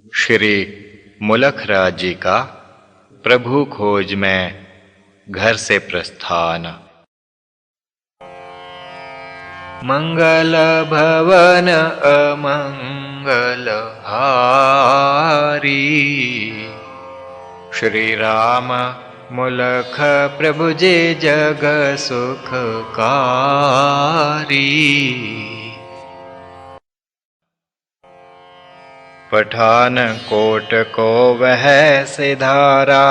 श्री मुलखराज जी का प्रभु खोज में घर से प्रस्थान। मंगल भवन अमंगल हारी, श्री राम मुलख प्रभु जे जग सुखकारी। पठान कोट को वह सिधारा,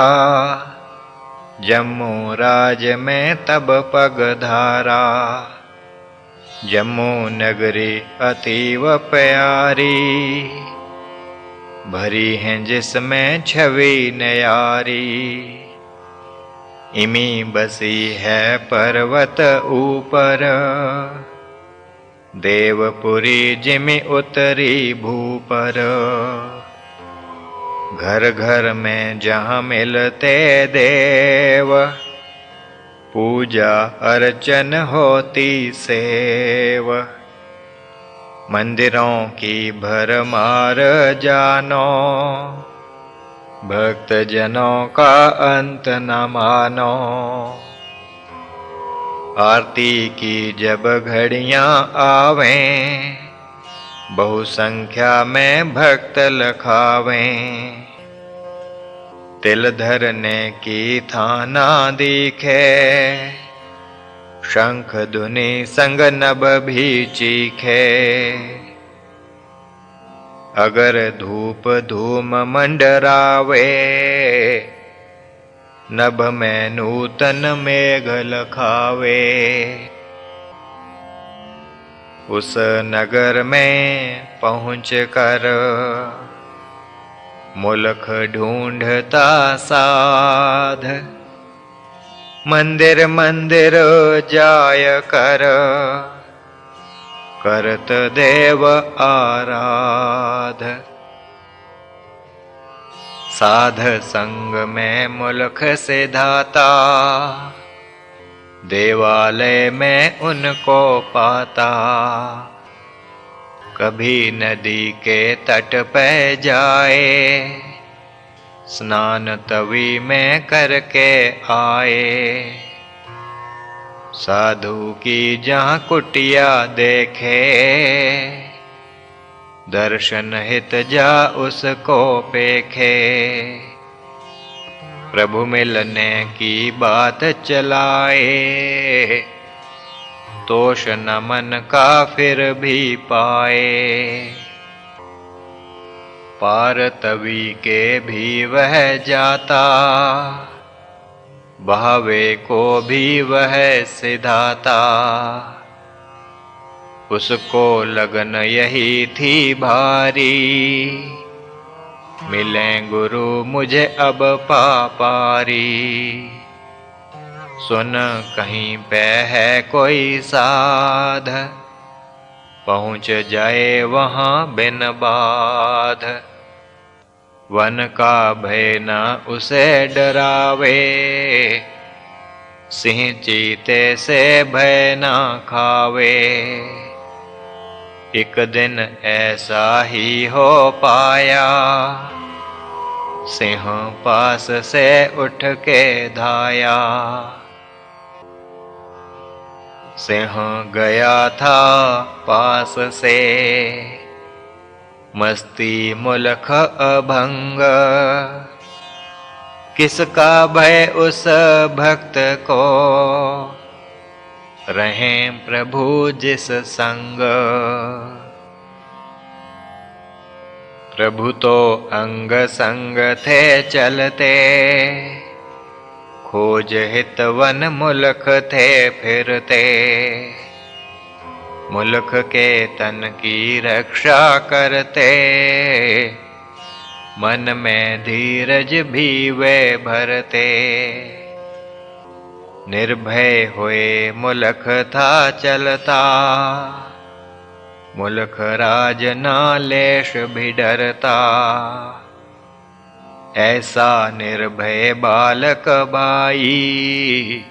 जम्मू राज में तब पग धारा। जम्मू नगरी अतीव प्यारी, भरी हैं जिसमें छवि न्यारी। इमी बसी है पर्वत ऊपर, देवपुरी जिमि उतरी भूपर। घर घर में जहाँ मिलते देव, पूजा अर्चन होती सेव। मंदिरों की भरमार जानो, भक्त जनों का अंत न मानो। आरती की जब घड़ियां आवें, बहु संख्या में भक्त लखावें। तिल धरने की थाना दिखे, शंख धुनि संग नभ भी चीखे। अगर धूप धूम मंडरावे, नभ में नूतन मेघ लखावे। उस नगर में पहुँच कर, मुलख ढूंढता साध। मंदिर मंदिर जाय कर, करत देव आराध। साध संग में मुलख से धाता, देवालय में उनको पाता। कभी नदी के तट पे जाए, स्नान तवी में करके आए। साधु की जहाँ कुटिया देखे, दर्शन हित जा उसको पेखे। प्रभु मिलने की बात चलाए, तोष न मन का फिर भी पाए। पार तवी के भी वह जाता, बहावे को भी वह सिधाता। उसको लगन यही थी भारी, मिले गुरु मुझे अब पापारी। सुन कहीं पे है कोई साध, पहुँच जाए वहाँ बिन बाध। वन का भय न उसे डरावे, सिंह चीते से भय न खावे। एक दिन ऐसा ही हो पाया, सिंह पास से उठ के धाया। सिंह गया था पास से, मस्ती मुलख अभंग। किसका भय उस भक्त को, रहें प्रभु जिस संग। प्रभु तो अंग संग थे चलते, खोज हित वन मुलख थे फिरते। मुलख के तन की रक्षा करते, मन में धीरज भी वे भरते। निर्भय हुए मुलख था चलता, मुलख राज ना लेश भी डरता। ऐसा निर्भय बालक बाई,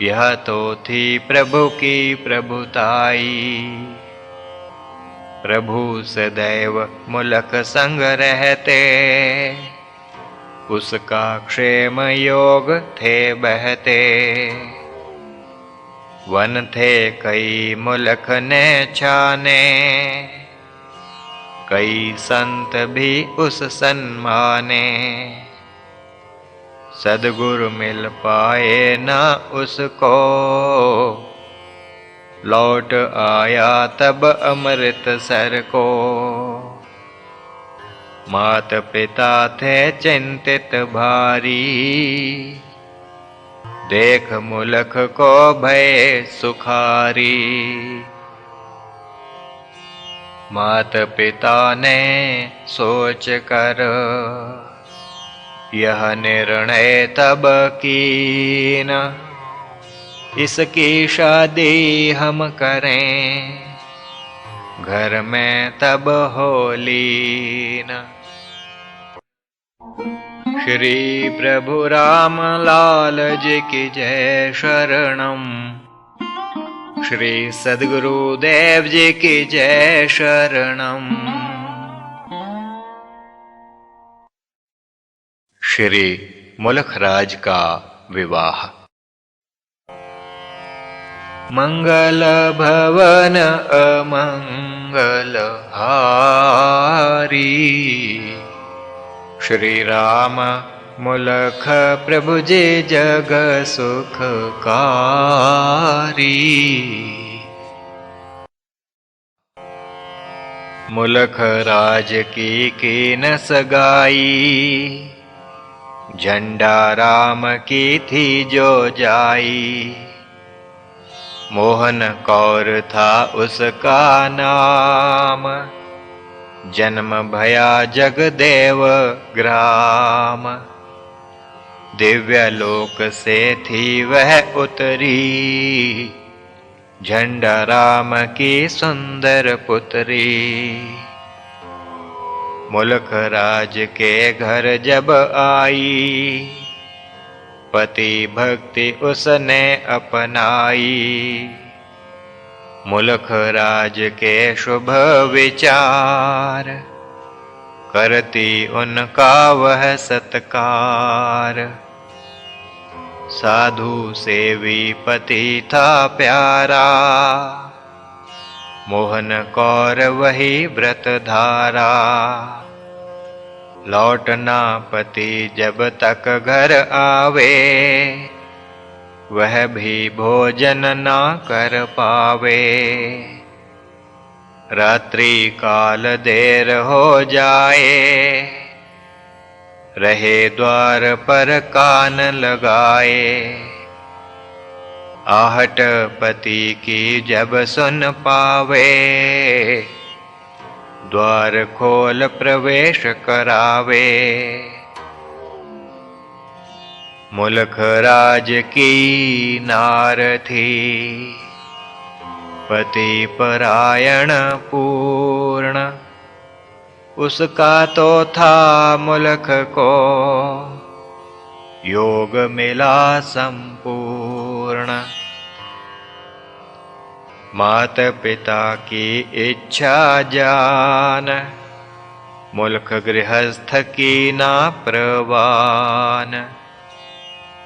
यह तो थी प्रभु की प्रभुताई। प्रभु सदैव मुलक संग रहते, उसका क्षेम योग थे बहते। वन थे कई मुलक ने छाने, कई संत भी उस सन्माने। सद्गुरु मिल पाए न उसको, लौट आया तब अमृतसर को। मात पिता थे चिंतित भारी, देख मुलक को भय सुखारी। मात पिता ने सोच कर, यह निर्णय तब कीन, इसकी शादी हम करें, घर में तब हो लीन। श्री प्रभु राम लाल जी की जय शरणम। श्री सद्गुरुदेव जी की जय शरणम। श्री मुलखराज का विवाह। मंगल भवन अमंगल हारी, श्री राम मुलख प्रभु जी जग सुखकारी। मुलख राज की न सगाई, झंडा राम की थी जो जाई। मोहन कौर था उसका नाम, जन्म भया जगदेव ग्राम। दिव्य लोक से थी वह उतरी, झंडा राम की सुंदर पुत्री। मुलख राज के घर जब आई, पति भक्ति उसने अपनाई। मुलख राज के शुभ विचार, करती उनका वह सत्कार। साधु सेवी पति था प्यारा, मोहन कौर वही व्रत धारा। लौटना पति जब तक घर आवे, वह भी भोजन ना कर पावे। रात्रि काल देर हो जाए, रहे द्वार पर कान लगाए। आहट पति की जब सुन पावे, द्वार खोल प्रवेश करावे। मुलख राज की नार थी, पति परायण पूर्ण। उसका तो था मुलख को, योग मिला संपूर्ण। मात पिता की इच्छा जान, मुलख गृहस्थ की ना प्रवान।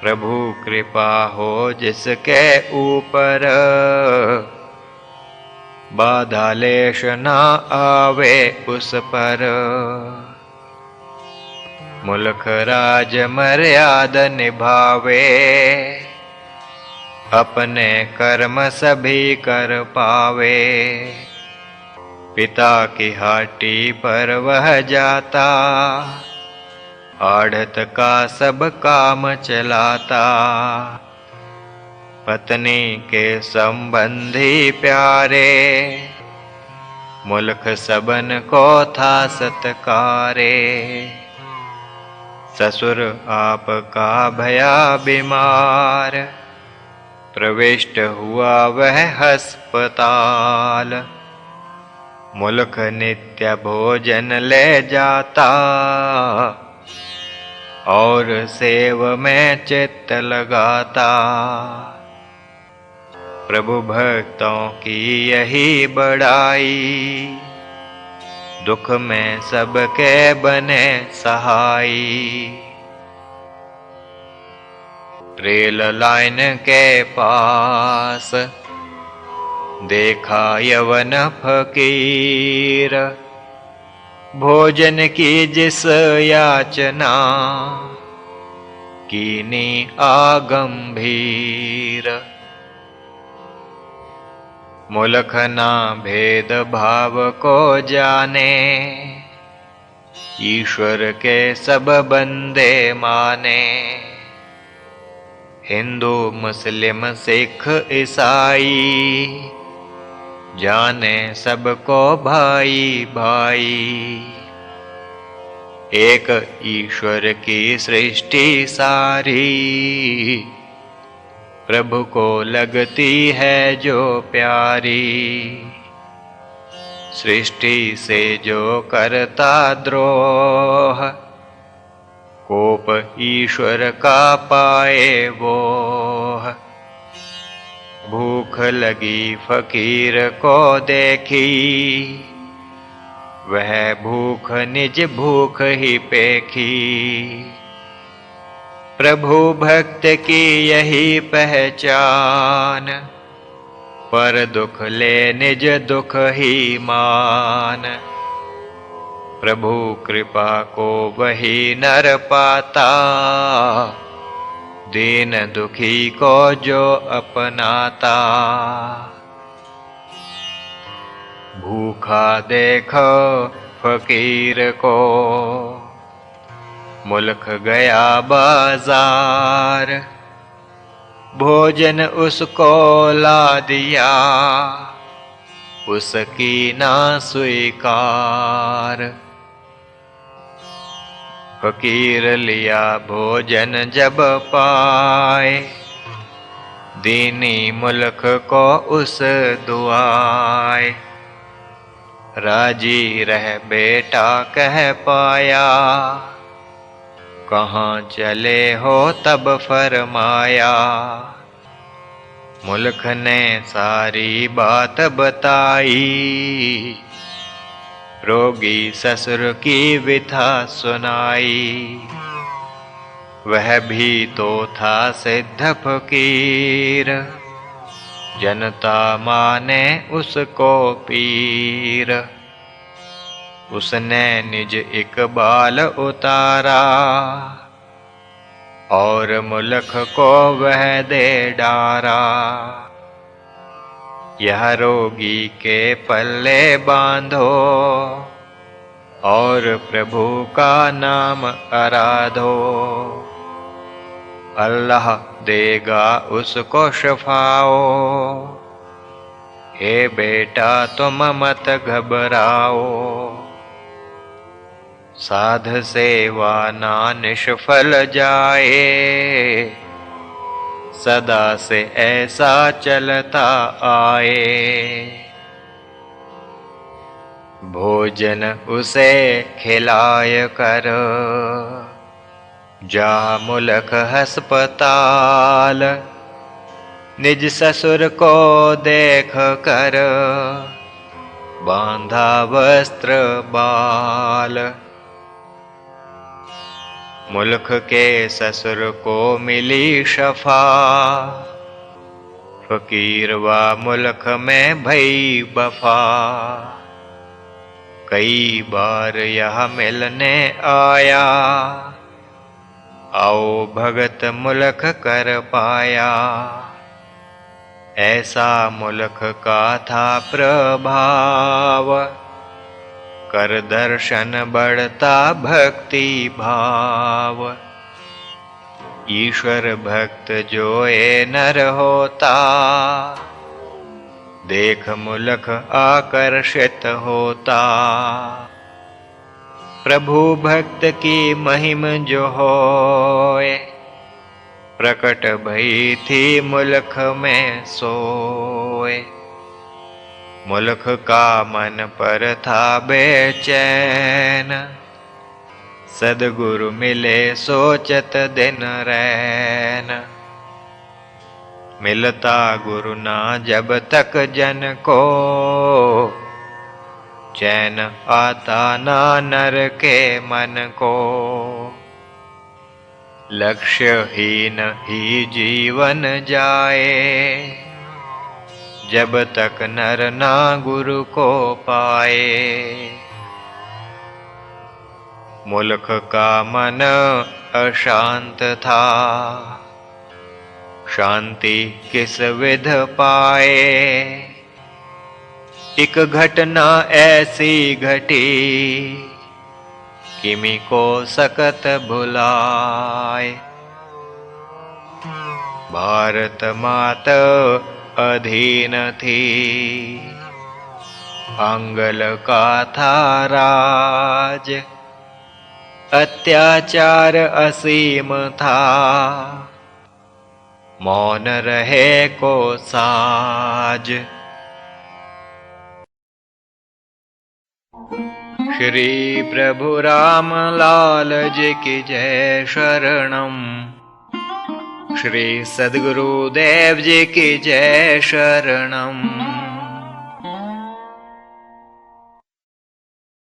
प्रभु कृपा हो जिसके ऊपर, बाधा लेश ना आवे उस पर। मुलख राज मर्यादा निभावे, अपने कर्म सभी कर पावे। पिता की हाटी पर वह जाता, आढ़त का सब काम चलाता। पत्नी के संबंधी प्यारे, मुलख सबन को था सत्कारे। ससुर आपका भया बीमार, प्रविष्ट हुआ वह अस्पताल। मुलख नित्य भोजन ले जाता, और सेव में चित्त लगाता। प्रभु भक्तों की यही बड़ाई, दुख में सबके बने सहाई। रेल लाइन के पास देखा यवन फकीर, भोजन की जिस याचना कीनी आगंभीर। मुलख ना भेद भाव को जाने, ईश्वर के सब बंदे माने। हिंदू मुस्लिम सिख ईसाई, जाने सबको भाई भाई। एक ईश्वर की सृष्टि सारी, प्रभु को लगती है जो प्यारी। सृष्टि से जो करता द्रोह, कोप ईश्वर का पाए वो। भूख लगी फकीर को देखी, वह भूख निज भूख ही पेखी। प्रभु भक्त की यही पहचान, पर दुख ले निज दुख ही मान। प्रभु कृपा को वही नर पाता, दीन दुखी को जो अपनाता। भूखा देखो फकीर को, मुल्क गया बाजार। भोजन उसको ला दिया, उसकी ना स्वीकार। फकीर लिया भोजन जब पाए, दीनी मुल्क को उस दुआए। राजी रह बेटा कह पाया, कहाँ चले हो तब फरमाया। मुल्क ने सारी बात बताई, रोगी ससुर की व्यथा सुनाई। वह भी तो था सिद्ध फकीर, जनता माने उसको पीर। उसने निज इकबाल उतारा, और मुल्क को वह दे डारा। यह रोगी के पल्ले बांधो, और प्रभु का नाम आराधो। अल्लाह देगा उसको शफाओ, हे बेटा तुम मत घबराओ। साध सेवा ना निष्फल जाए, सदा से ऐसा चलता आए। भोजन उसे खिलाय कर, जा मुल्क अस्पताल। निज ससुर को देख कर, बांधा वस्त्र बाल। मुल्क के ससुर को मिली शफा, फकीर व मुल्क में भई बफा। कई बार यह मिलने आया, आओ भगत मुल्क कर पाया। ऐसा मुल्क का था प्रभाव, कर दर्शन बढ़ता भक्ति भाव। ईश्वर भक्त जो ये नर होता, देख मुल्क आकर्षित होता। प्रभु भक्त की महिम जो होए, प्रकट भई थी मुल्क में सोए। मुल्क का मन पर था बेचैन, सद्गुरु मिले सोचत दिन रैन। मिलता गुरु ना जब तक जन को, चैन आता ना नर के मन को, लक्ष्यहीन ही जीवन जाए, जब तक नर ना गुरु को पाए। मुल्क का मन अशांत था, शांति किस विध पाए। एक घटना ऐसी घटी, किमी को सकत भुलाए। भारत मात अधीन थी, अंगल का था राज। अत्याचार असीम था, मौन रहे को साज। श्री प्रभु राम लाल जी की जय शरणम। श्री सद्गुरुदेव जी की जय शरणम।